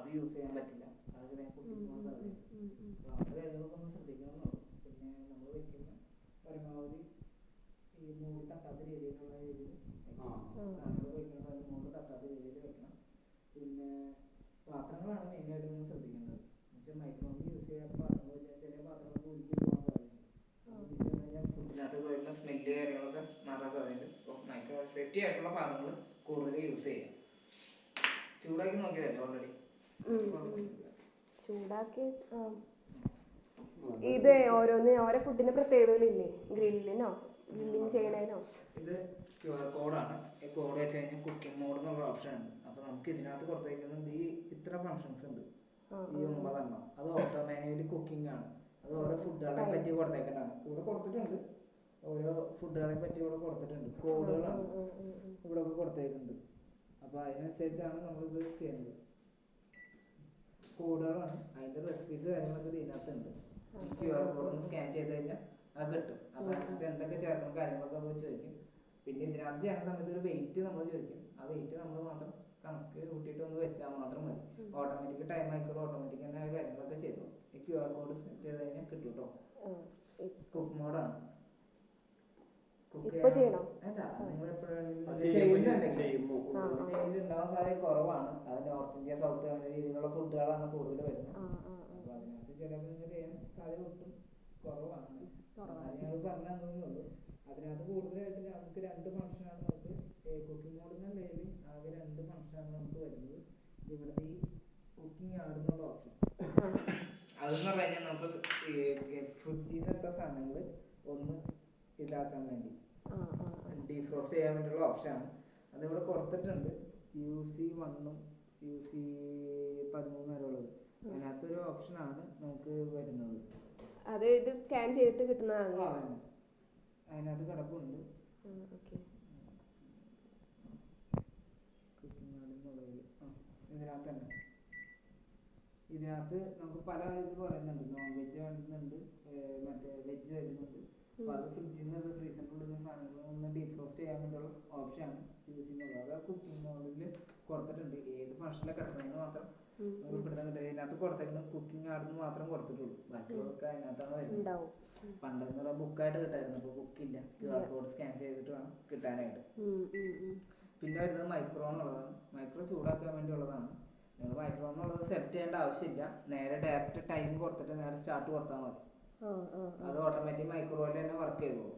അത് യൂസ് ചെയ്യാൻ പറ്റില്ല, അത് വേഗം പൊട്ടിപ്പോകാൻ സാധ്യതയുണ്ട്. അപ്പോൾ അങ്ങനത്തെ കാര്യങ്ങളൊക്കെ ഒന്ന് ശ്രദ്ധിക്കണമെന്നുള്ളൂ. പിന്നെ നമ്മൾ വെക്കുന്ന പരമാവധി ഈ മൂടി തട്ടാത്ത രീതിയിലുള്ള രീതിയിൽ സാധനങ്ങൾ വെക്കുന്ന സമയത്ത് മൂടി തട്ടാത്ത രീതിയിൽ വെക്കണം. പിന്നെ പാത്രങ്ങളാണ് മെയിനായിട്ട് നിങ്ങൾ ശ്രദ്ധിക്കേണ്ടത്. എന്നുവെച്ചാൽ മൈക്രോവേവ് യൂസ് ചെയ്യാത്ത പാത്രങ്ങൾ വെച്ചാൽ ചില പാത്രങ്ങൾക്ക് ഉരുക്കി പോകാൻ സാധ്യതയുണ്ട്. ഫുഡിനകത്ത് വരുന്ന സ്മെല്ല് കാര്യങ്ങളൊക്കെ മാറാൻ സാധ്യതയുണ്ട്. അപ്പോൾ മൈക്രോവേവ് സേഫ്റ്റി ആയിട്ടുള്ള പാത്രങ്ങൾ കൂടുതൽ യൂസ് ചെയ്യാം. ചൂടാക്കി നോക്കിയതല്ലേ ഓൾറെഡി? ചൂടാക്കി ഇത് ഓരോന്ന് ഓരോ ഫുഡിന് പ്രത്യേകതകളില്ലേ? ഗ്രില്ലിനോ ഗ്രില്ലിങ് ചെയ്യണേനോ? ഇത് QR കോഡാണ്. ഈ കോഡ് വെച്ച് കഴിഞ്ഞാൽ കുക്കിംഗ് മോഡ് എന്നുള്ള ഓപ്ഷൻ ഉണ്ട്. അപ്പോൾ നമുക്ക് ഇതിനകത്ത് കൊടുത്തേക്കുന്നുണ്ട് ഈ ഇത്ര ഫങ്ഷൻസ് ഉണ്ട്, ഈ 9 എണ്ണം. അത് ഓട്ടോ മാനുവലി കുക്കിംഗ് ആണ്. അത് ഓരോ ഫുഡുകളെ പറ്റി കൊടുത്തേക്കണ്ടാണ്. ഇവിടെ കൊടുത്തിട്ടുണ്ട്, ഓരോ ഫുഡുകളെ പറ്റി ഇവിടെ കൊടുത്തിട്ടുണ്ട്. കോഡുകളാണ് ഇവിടെ ഒക്കെ കൊടുത്തേക്കുന്നുണ്ട്. അപ്പോൾ അതിനനുസരിച്ചാണ് നമ്മളിത് ചെയ്യുന്നത്. കോഡുകളാണ്, അതിൻ്റെ റെസിപ്പീസ് കാര്യങ്ങളൊക്കെ ഇതിനകത്തുണ്ട്. QR കോഡ് ഒന്ന് സ്കാൻ ചെയ്ത് കഴിഞ്ഞാൽ അത് കിട്ടും. അപ്പോൾ അതിനകത്ത് എന്തൊക്കെ ചേർക്കണം കാര്യങ്ങളൊക്കെ നമ്മൾ ചോദിക്കും. പിന്നെ ഇതിനകത്ത് ചെയ്യുന്ന സമയത്ത് ഒരു വെയിറ്റ് നമ്മൾ ചോദിക്കും. ആ വെയിറ്റ് നമ്മൾ മാത്രം കണക്ക് കൂട്ടിയിട്ട് ഒന്ന് വെച്ചാൽ മാത്രം മതി. ഓട്ടോമാറ്റിക് ടൈം ആയിക്കോളും, ഓട്ടോമാറ്റിക് തന്നെ കാര്യങ്ങളൊക്കെ ചെയ്തു. ഈ QR കോഡ് സെറ്റ് ചെയ്ത് കഴിഞ്ഞാൽ കിട്ടും കേട്ടോ. കുക്ക് മോഡാണ്. കുക്ക് ചെയ്യണം അല്ല, നിങ്ങൾ എപ്പോഴും ഉണ്ടാവാൻ സാധ്യത കുറവാണ്. അത് നോർത്ത് ഇന്ത്യ, സൗത്ത് അങ്ങനെ രീതിയിലുള്ള ഫുഡുകളാണ് കൂടുതൽ വരുന്നത്. അപ്പോൾ അതിനകത്ത് ചിലപ്പോൾ നിങ്ങൾ ചെയ്യാൻ സാധ്യത ഒട്ടും കുറവാണ്. അത് ഞങ്ങൾ പറഞ്ഞു തന്നുള്ളൂ. അതിനകത്ത് കൂടുതലായിട്ട് നമുക്ക് 2 ഫംഗ്ഷനാണ് നമുക്ക് കുക്കിംഗ് മോഡ് എന്ന നിലയിൽ ആകെ 2 ഫംഗ്ഷനാണ് നമുക്ക് വരുന്നത്. ഇവിടുത്തെ ഈ കുക്കിംഗ് ആടുന്നുള്ള ഓപ്ഷൻ, അതെന്ന് പറഞ്ഞു കഴിഞ്ഞാൽ നമുക്ക് ഫ്രിഡ്ജിൽ നിന്നെടുത്ത സാധനങ്ങൾ ഒന്ന് ഇതാക്കാൻ വേണ്ടി ഡീഫ്രോസ്റ്റ് ചെയ്യാൻ വേണ്ടിയുള്ള ഓപ്ഷനാണ്. അതിവിടെ കൊടുത്തിട്ടുണ്ട്. UC1 UC13 വരെ ഉള്ളത്. അതിനകത്തൊരു ഓപ്ഷനാണ് നമുക്ക് വരുന്നത്. അത് ഇത് സ്കാൻ ചെയ്തിട്ട് കിട്ടുന്നതാണ്. അതിനകത്ത് കിടപ്പുണ്ട്. ഇതിനകത്ത് തന്നെ ഇതിനകത്ത് നമുക്ക് പല ഇത് പറയുന്നുണ്ട്. നോൺ വെജ് വരുന്നുണ്ട്, മറ്റേ വെജ് വരുന്നുണ്ട്. അപ്പോൾ അത് ഫ്രിഡ്ജിൽ നിന്ന് ഫ്രീസറിനുള്ളിൽ സാധനങ്ങൾ ഒന്ന് ഡീഫ്രോസ്റ്റ് ചെയ്യാൻ വേണ്ടിയുള്ള ഓപ്ഷനാണ് യൂസ് ചെയ്യുന്നത്. അത് കുക്കിംഗ് മോഡിൽ കൊടുത്തിട്ടുണ്ട്. ഏത് ഫംഗ്ഷനിലെ കിടക്കണമെന്ന് മാത്രം ഇവിടുത്തെ ഇതിനകത്ത് കൊടുത്തേക്കുന്നത് കുക്കിംഗ് ആടുന്ന് മാത്രം കൊടുത്തിട്ടുള്ളൂ. ബാക്കിയുള്ളതൊക്കെ അതിനകത്താണ് വരുന്നത്. പണ്ടെന്ന് പറഞ്ഞാൽ ബുക്കായിട്ട് കിട്ടായിരുന്നു, അപ്പോൾ ബുക്കില്ല. QR കോഡ് സ്കാൻ ചെയ്തിട്ട് വേണം കിട്ടാനായിട്ട്. പിന്നെ വരുന്നത് മൈക്രോ എന്നുള്ളതാണ്. മൈക്രോ ചൂടാക്കാൻ വേണ്ടിയുള്ളതാണ്. നിങ്ങൾ മൈക്രോ എന്നുള്ളത് സെറ്റ് ചെയ്യേണ്ട ആവശ്യമില്ല. നേരെ ഡയറക്റ്റ് ടൈം കൊടുത്തിട്ട് നേരെ സ്റ്റാർട്ട് കൊടുത്താൽ മതി. അത് ഓട്ടോമാറ്റിക് മൈക്രോയിൽ തന്നെ വർക്ക് ചെയ്തോളൂ.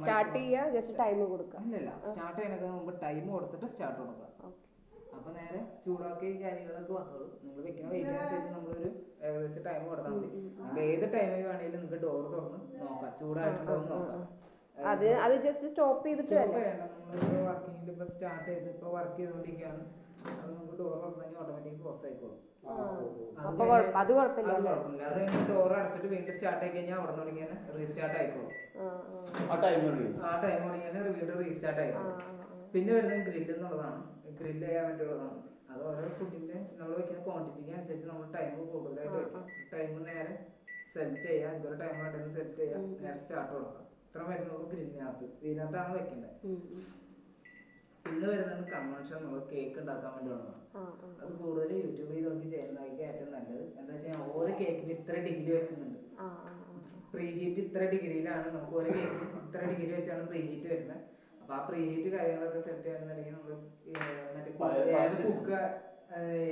സ്റ്റാർട്ട് ചെയ്യുക, ജസ്റ്റ് ടൈം കൊടുക്കുക. അല്ലല്ല, സ്റ്റാർട്ട് ചെയ്യണതിന് മുമ്പ് ടൈം കൊടുത്തിട്ട് സ്റ്റാർട്ട് കൊടുക്കുക. അപ്പോൾ നേരെ ചൂടാക്കി കാര്യങ്ങളൊക്കെ വന്നോളൂ. നിങ്ങൾ വെക്കുന്ന വെയിറ്റിനനുസരിച്ച് നമ്മളൊരു ഏകദേശം ടൈം കൊടുത്താൽ മതി. നിങ്ങൾ ഏത് ടൈമിൽ വേണമെങ്കിലും നിങ്ങൾക്ക് ഡോർ തുറന്ന് നോക്കാം, ചൂടായിട്ടുണ്ടോ എന്ന് നോക്കാം. അത് ജസ്റ്റ് സ്റ്റോപ്പ് ചെയ്തിട്ട് വേണ്ട. നമ്മൾ വർക്കിങ്ങിൽ ഇപ്പോൾ സ്റ്റാർട്ട് ചെയ്ത് ഇപ്പോൾ വർക്ക് ചെയ്തുകൊണ്ടിരിക്കുകയാണ്. അത് നമുക്ക് ഡോർ തുറന്നു ഓട്ടോമാറ്റിക് ക്ലോസ് ആയിക്കോളും. അത് കുഴപ്പമില്ല. അത് കഴിഞ്ഞ് ഡോർ അടച്ചിട്ട് വീണ്ടും സ്റ്റാർട്ട് ആയി കഴിഞ്ഞാൽ അവിടെ തുടങ്ങി തന്നെ റീസ്റ്റാർട്ട് ആയിക്കോളും. ആ ടൈം തുടങ്ങി തന്നെ വീണ്ടും റീസ്റ്റാർട്ട് ആയിക്കോളും. പിന്നെ വരുന്നത് ഗ്രില്ല് എന്നുള്ളതാണ്. ഗ്രില്ല് ചെയ്യാൻ വേണ്ടിയുള്ളതാണ്. അത് ഓരോ ഫുഡിൻ്റെ നമ്മൾ വെക്കുന്ന ക്വാണ്ടിറ്റിക്ക് അനുസരിച്ച് നമ്മൾ ടൈം കൂടുതലായിട്ട് വെക്കാം. ടൈം നേരെ സെറ്റ് ചെയ്യുക, ഇതൊരു ടൈം വേണ്ടതെന്ന് സെറ്റ് ചെയ്യുക, നേരെ സ്റ്റാർട്ട് കൊടുക്കാം. ഇത്ര വരുന്നുള്ളൂ ഗ്രില്ലിനകത്ത്. ഇതിനകത്താണ് വെക്കേണ്ടത്. പിന്നെ വരുന്നത് കൺവെൻഷൻ എന്നുള്ളത് കേക്ക് ഉണ്ടാക്കാൻ വേണ്ടിയുള്ളതാണ്. അത് കൂടുതൽ യൂട്യൂബിൽ നോക്കി ചെയ്യുന്നതായിരിക്കും ഏറ്റവും നല്ലത്. എന്താ വെച്ചാൽ ഓരോ കേക്കിന് ഇത്ര ഡിഗ്രി വെച്ചിട്ടുണ്ട്. പ്രീ ഹീറ്റ് ഇത്ര ഡിഗ്രിയിലാണ്. നമുക്ക് ഓരോ കേക്കിന് ഇത്ര ഡിഗ്രി വെച്ചാണ് പ്രീ ഹീറ്റ് വരുന്നത്. അപ്പോൾ ആ പ്രീ ഹീറ്റ് കാര്യങ്ങളൊക്കെ സെറ്റ് ചെയ്യുന്നുണ്ടെങ്കിൽ നമ്മൾ മറ്റേ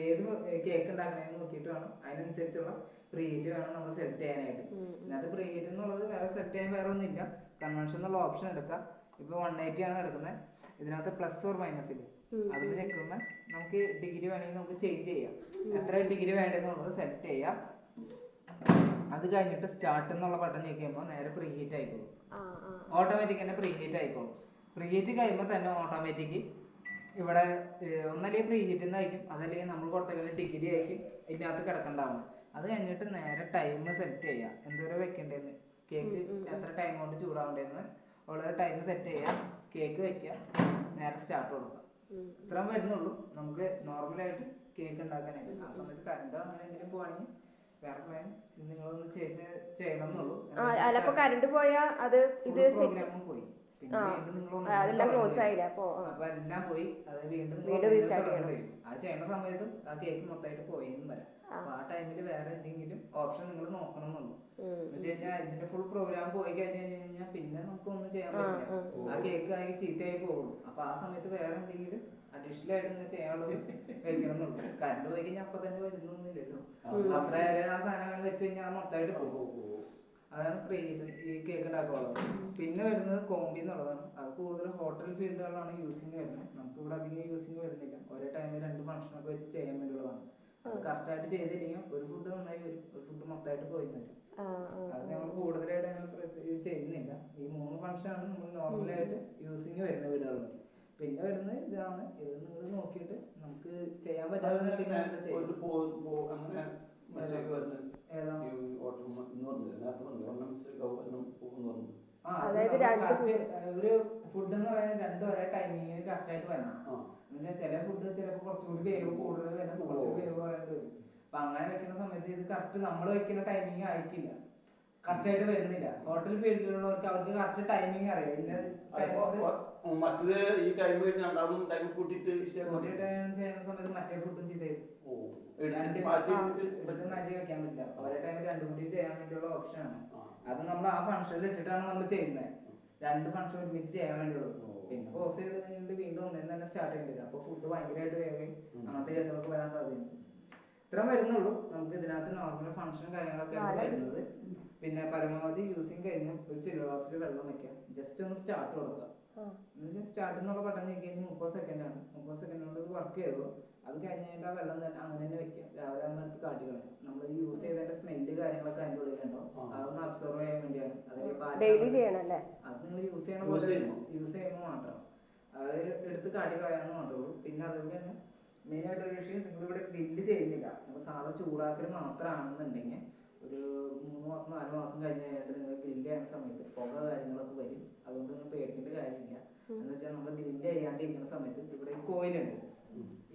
ഏത് കേക്ക് ഉണ്ടാക്കണമെന്ന് നോക്കിയിട്ട് വേണം, അതിനനുസരിച്ചുള്ള പ്രീ ഹീറ്റ് വേണം നമ്മൾ സെറ്റ് ചെയ്യാനായിട്ട്. ഇതിനകത്ത് പ്രീ ഹീറ്റ് എന്നുള്ളത് വേറെ സെറ്റ് ചെയ്യാൻ വേറെ ഒന്നുമില്ല. കൺവെൻഷൻ എന്നുള്ള ഓപ്ഷൻ എടുക്കാം. ഇപ്പോൾ 180 ആണ് എടുക്കുന്നത്. ഇതിനകത്ത് പ്ലസ് ഓർ മൈനസിൽ അതിൽ നിൽക്കുമ്പോൾ നമുക്ക് ഡിഗ്രി വേണമെങ്കിൽ നമുക്ക് ചേഞ്ച് ചെയ്യാം. എത്ര ഡിഗ്രി വേണ്ടതെന്നുള്ളത് സെലക്ട് ചെയ്യാം. അത് കഴിഞ്ഞിട്ട് സ്റ്റാർട്ട് എന്നുള്ള ബട്ടൺ ഞെക്കുമ്പോൾ നേരെ പ്രീ ഹീറ്റ് ആയിക്കോളും. ഓട്ടോമാറ്റിക് തന്നെ പ്രീ ഹീറ്റ് ആയിക്കോളും. പ്രീ ഹീറ്റ് കഴിയുമ്പോൾ തന്നെ ഓട്ടോമാറ്റിക് ഇവിടെ ഒന്നല്ലെങ്കിൽ പ്രീ ഹീറ്റ് എന്നായിരിക്കും, അതല്ലെങ്കിൽ നമ്മൾ കൊടുത്തേക്കുന്ന ഡിഗ്രി ആയിരിക്കും ഇതിനകത്ത് കിടക്കണ്ടാവുന്നത്. അത് കഴിഞ്ഞിട്ട് നേരെ ടൈം സെറ്റ് ചെയ്യുക. എന്തോരം വെക്കേണ്ടതെന്ന്, കേക്ക് എത്ര ടൈം കൊണ്ട് ചൂടാവേണ്ടതെന്ന് ഉള്ള ടൈം സെറ്റ് ചെയ്യുക. കേക്ക് വെക്കുക, നേരെ സ്റ്റാർട്ട് കൊടുക്കുക. ഇത്രയും വരുന്നുള്ളൂ നമുക്ക് നോർമലായിട്ട് കേക്ക് ഉണ്ടാക്കാനായിട്ട്. ആ സമയത്ത് കറണ്ടോ അങ്ങനെ എന്തെങ്കിലും പോവാണെങ്കിൽ വേറെ പ്ലാൻ നിങ്ങളൊന്ന് ചെയ്യണം എന്നുള്ളൂ. കറണ്ട് പോയാൽ അത് ഇത് പ്രോഗ്രാമും പോയി. പിന്നെ വീണ്ടും നിങ്ങൾ അതെല്ലാം ക്ലോസ് ആയില്ല അപ്പൊ അപ്പൊ എല്ലാം പോയി. അത് വീണ്ടും വീണ്ടും restart ചെയ്യണം. അത് ചെയ്യണ സമയത്ത് ആ കേക്ക് മൊത്തമായിട്ട് പോയെന്നും വരാം. അപ്പൊ ആ ടൈമിൽ വേറെ എന്തെങ്കിലും ഓപ്ഷൻ നിങ്ങൾ നോക്കണം എന്നുള്ളൂ. എന്ന് വെച്ച് കഴിഞ്ഞാൽ ഇതിന്റെ ഫുൾ പ്രോഗ്രാം പോയി കഴിഞ്ഞാൽ പിന്നെ നമുക്ക് ഒന്നും ചെയ്യാൻ പറ്റില്ല. ആ കേക്ക് ആയി ചീത്തയായി പോകുള്ളൂ. അപ്പൊ ആ സമയത്ത് വേറെ എന്തെങ്കിലും അഡീഷണൽ ആയിട്ട് നിങ്ങൾ ചെയ്യാനുള്ളത് വെക്കണം എന്നുള്ളൂ. കറണ്ട് പോയി കഴിഞ്ഞാൽ അപ്പൊ തന്നെ വരുന്നൊന്നുമില്ലല്ലോ. അത്ര ആ സാധനങ്ങൾ വെച്ച് കഴിഞ്ഞാൽ മൊത്തമായിട്ട് പോകും. അതാണ് ഈ കേക്ക് ഉണ്ടാക്കാനുള്ളത്. പിന്നെ വരുന്നത് കോമ്പി എന്നുള്ളതാണ്. അത് കൂടുതൽ ഹോട്ടൽ ഫീൽഡുകളാണ് യൂസിങ് വരുന്നത്. നമുക്ക് ഇവിടെ അധികം യൂസിങ് വരുന്നില്ല. ഒരേ ടൈമിൽ 2 ഫംഗ്ഷനൊക്കെ വെച്ച് ചെയ്യാൻ വേണ്ടിയുള്ളതാണ്. അത് കറക്റ്റായിട്ട് ചെയ്തില്ലെങ്കിൽ ഒരു ഫുഡ് നന്നായി വരും, ഒരു ഫുഡ് മൊത്തമായിട്ട് പോയി വരും. അത് ഞങ്ങൾ കൂടുതലായിട്ട് ഞങ്ങൾ ചെയ്യുന്നില്ല. ഈ 3 ഫംഗ്ഷനാണ് നമ്മൾ നോർമലായിട്ട് യൂസിങ് വരുന്ന വീടുകളിൽ. പിന്നെ വരുന്നത് ഇതാണ്. ഇത് നിങ്ങൾ നോക്കിയിട്ട് നമുക്ക് ചെയ്യാൻ പറ്റാതെ ഒരു ഫുഡ് എന്ന് പറയുന്നത് 2 ഒരേ ടൈമിങ്ങിന് കറക്റ്റ് ആയിട്ട് വരണം. എന്നുവെച്ചാൽ ചില ഫുഡ് ചിലപ്പോൾ കുറച്ചുകൂടി വേവ് കൂടുതൽ വരണം, കുറച്ചുകൂടി വേവ് കുറയാണ്ട് വരും. അപ്പൊ അങ്ങനെ വെക്കുന്ന സമയത്ത് ഇത് കറക്റ്റ് നമ്മൾ വെക്കുന്ന ടൈമിങ് ആയിരിക്കില്ല, കറക്റ്റ് ആയിട്ട് വരുന്നില്ല. ഹോട്ടൽ ഫീൽഡിലുള്ളവർക്ക് അവർക്ക് കറക്റ്റ് ടൈമിങ് അറിയാം. മറ്റേ ഈ ടൈം ടൈം കൂട്ടിയിട്ട് ചെയ്യുന്ന സമയത്ത് മറ്റേ ഫുഡും ചെയ്തായിരുന്നു മാറ്റി വെക്കാൻ പറ്റില്ല. ഒരേ ടൈമിൽ 2 കൂടി ചെയ്യാൻ വേണ്ടിയുള്ള ഓപ്ഷനാണ്. അത് നമ്മൾ ആ ഫംഗ്ഷനിൽ ഇട്ടിട്ടാണ് നമ്മൾ ചെയ്യുന്നത്. 2 ഫംഗ്ഷൻ ഒരുമിച്ച് ചെയ്യാൻ വേണ്ടിയുള്ളൂ. പിന്നെ പോസ് ചെയ്ത് കഴിഞ്ഞിട്ട് വീണ്ടും ഒന്നിൽ തന്നെ സ്റ്റാർട്ട് ചെയ്യേണ്ടി വരും. അപ്പൊ ഫുഡ് ഭയങ്കരമായിട്ട് വേഗം അങ്ങനത്തെ കേസുകൾക്ക് വരാൻ സാധ്യതയുണ്ട്. ഇത്ര വരുന്നുള്ളൂ. നമുക്ക് ഇതിനകത്ത് നോർമൽ ഫംഗ്ഷനും കാര്യങ്ങളൊക്കെയാണ് വരുന്നത്. പിന്നെ പരമാവധി യൂസിങ് കഴിഞ്ഞ് ഒരു ചില്ലർ ഗ്ലാസ്സിൽ വെള്ളം വെക്കാം. ജസ്റ്റ് ഒന്ന് സ്റ്റാർട്ട് കൊടുക്കുക. സ്റ്റാർട്ട് എന്നുള്ള ബട്ടൺ ഞെക്കി കഴിഞ്ഞാൽ 30 സെക്കൻഡ് ആണ്. 30 സെക്കൻഡ് കൊണ്ട് വർക്ക് ചെയ്തു. അത് കഴിഞ്ഞ് കഴിഞ്ഞാൽ ആ വെള്ളം തന്നെ അങ്ങനെ തന്നെ വെക്കാം. രാവിലെ ആകുമ്പോൾ എടുത്ത് കാട്ടി കളയാം. നമ്മൾ യൂസ് ചെയ്തതിന്റെ സ്മെല്ല് കാര്യങ്ങളൊക്കെ അതിൻ്റെ ഉള്ളിലുണ്ടോ അതൊന്ന് അബ്സോർവ് ചെയ്യാൻ വേണ്ടിയാണ്. ഡെയിലി ചെയ്യണല്ലേ? അത് നിങ്ങൾ യൂസ് ചെയ്യണ പോലെ യൂസ് ചെയ്യുമ്പോൾ മാത്രം അത് എടുത്ത് കാട്ടി കളയാന്ന് മാത്രമേ ഉള്ളൂ. പിന്നെ അതുപോലെ തന്നെ മെയിൻ ആയിട്ടൊരു വിഷയം, നിങ്ങളിവിടെ ഗ്രില്ല് ചെയ്യുന്നില്ല. നമ്മൾ സാധാ ചൂടാക്കൽ മാത്രമാണെന്നുണ്ടെങ്കിൽ ഒരു 3 മാസം 4 മാസം കഴിഞ്ഞ് കഴിഞ്ഞിട്ട് നിങ്ങൾ ഗ്രില്ല് ചെയ്യുന്ന സമയത്ത് പുക കാര്യങ്ങളൊക്കെ വരും. അതുകൊണ്ട് നിങ്ങൾ പേടിക്കേണ്ട കാര്യമില്ല. എന്ന് വെച്ചാൽ നമ്മൾ ഗ്രില്ല് ചെയ്യാണ്ടിരിക്കുന്ന സമയത്ത് ഇവിടെ ഈ കോയിലുണ്ട്.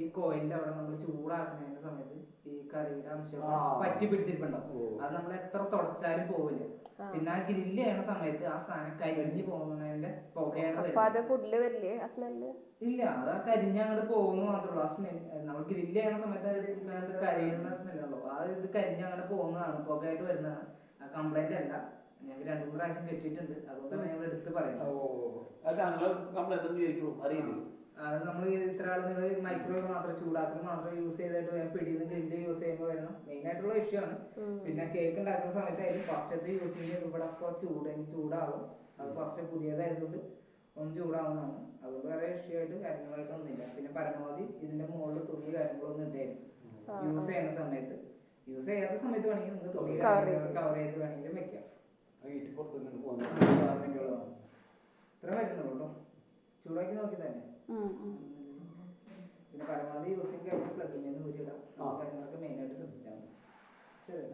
ഈ കോയിലിന്റെ അവിടെ നമ്മൾ ചൂടാക്കുന്നതിന്റെ സമയത്ത് ഈ കറിയുടെ അംശം പറ്റി പിടിച്ചിട്ടുണ്ടാവും. അത് നമ്മൾ എത്ര തുടച്ചാലും പോവില്ല. പിന്നെ ആ ഗ്രില്ല് ചെയ്യുന്ന സമയത്ത് ആ സാധനം കരിഞ്ഞു പോകുന്നതിന്റെ പുകയാണ് വരുന്നത്. ഇല്ല, അത് ആ കരിഞ്ഞ് അങ്ങോട്ട് പോകുന്നു മാത്രമേ ഉള്ളൂ. ആ സ്മെൽ നമ്മൾ ഗ്രില്ല് ചെയ്യുന്ന സമയത്ത് കരിയുന്ന സ്മെല്ലുള്ളൂ. ആ ഇത് കരിഞ്ഞ് അങ്ങനെ പോകുന്നതാണ്, പുകയായിട്ട് വരുന്നതാണ്. കംപ്ലൈന്റ് അല്ല. ഞങ്ങൾ 2-3 പ്രാവശ്യം കെട്ടിയിട്ടുണ്ട്. അതുകൊണ്ടാണ് ഞങ്ങൾ എടുത്ത് പറയുന്നത്. അത് നമ്മൾ ഇത്ര ആൾ നിങ്ങൾ മൈക്രോവേവ് മാത്രം ചൂടാക്കുന്നത് മാത്രം യൂസ് ചെയ്തിട്ട് പിടിയിൽ നിന്ന് ഗ്രില്ല് യൂസ് ചെയ്യുമ്പോൾ വരുന്ന മെയിൻ ആയിട്ടുള്ള ഇഷ്യൂ ആണ്. പിന്നെ കേക്ക് ഉണ്ടാക്കുന്ന സമയത്ത് അതിൽ ഫസ്റ്റത്തെ യൂസിങ് ഇവിടെ അപ്പോൾ ചൂടാവും. അത് ഫസ്റ്റ് പുതിയതായതുകൊണ്ട് ഒന്ന് ചൂടാവുന്നതാണ്. അതുകൊണ്ട് വേറെ ഇഷ്യൂ ആയിട്ട് കാര്യങ്ങളായിട്ടൊന്നുമില്ല. പിന്നെ പരമാവധി ഇതിന്റെ മുകളിൽ തുണി കാര്യങ്ങളൊന്നും ഇട്ടായിരുന്നു യൂസ് ചെയ്യുന്ന സമയത്ത്. യൂസ് ചെയ്യാത്ത സമയത്ത് വേണമെങ്കിൽ നിങ്ങൾക്ക് തുണി കവർ ചെയ്ത് വേണമെങ്കിലും വെക്കാം. ഇത്ര വരുന്നുള്ളൂ കേട്ടോ. ചൂടാക്കി നോക്കി തന്നെ. പിന്നെ പരമാവധി യൂസിങ് കഴിഞ്ഞാൽ പ്ലഗിൽ നിന്ന് ഊരിയിടാം. കാര്യങ്ങളൊക്കെ മെയിനായിട്ട് ശ്രദ്ധിച്ചാൽ മതി. ശരി.